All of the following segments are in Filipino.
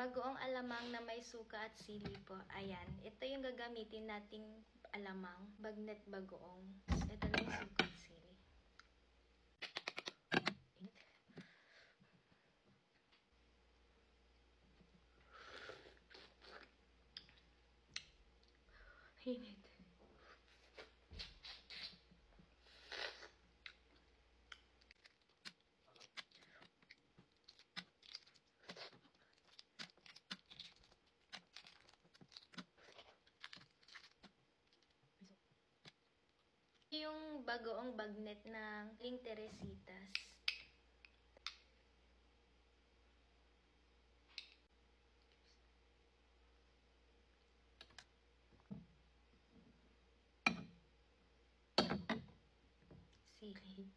Bagoong alamang na may suka at sili po. Ayan. Ito yung gagamitin nating alamang. Bagnet bagoong. Ito na yung suka at sili. Hinit. Yung bagoong bagnet ng Aling Teresitas. Sili.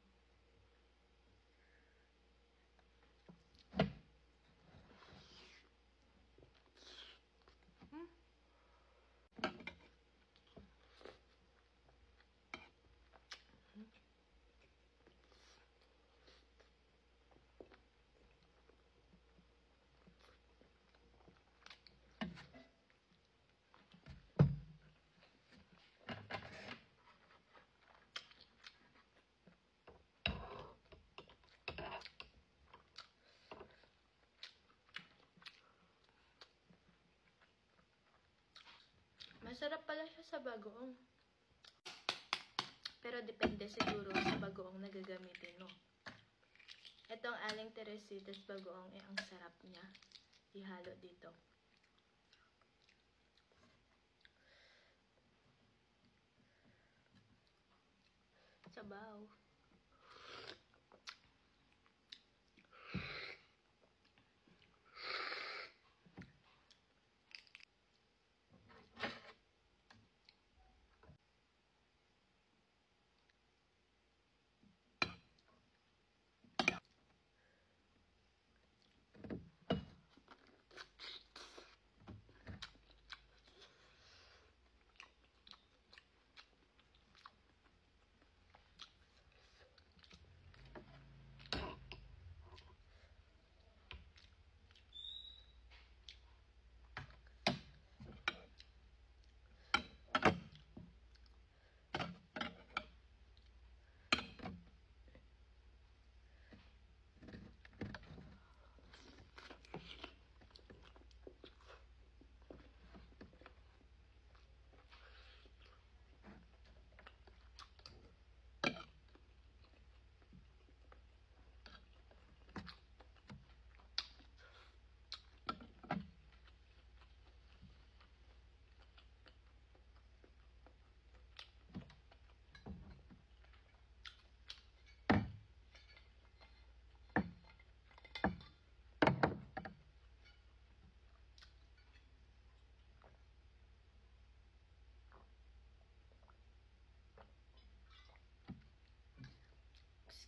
Masarap pala siya sa bagoong. Pero depende siguro sa bagoong na gagamitin mo. Itong Aling Teresitas bagoong, ang sarap niya. Ihalo dito. Sabaw.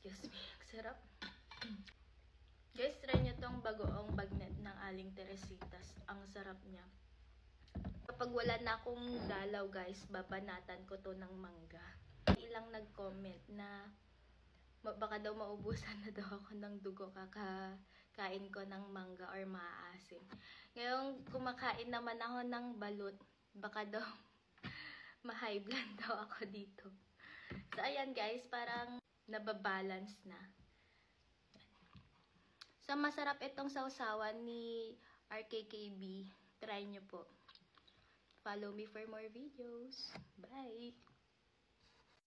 Excuse me. Sarap. Guys, try nyo tong bagoong bagnet ng Aling Teresitas. Ang sarap niya. Kapag wala na akong dalaw, guys, babanatan ko to ng mangga. Ilang nag-comment na baka daw maubusan na daw ako ng dugo kakain ko ng mangga or maaasim. Ngayon, kumakain naman ako ng balut. Baka daw ma-high blood daw ako dito. So, ayan guys, parang nababalance na. So, masarap itong sausawan ni RKKB. Try nyo po. Follow me for more videos. Bye!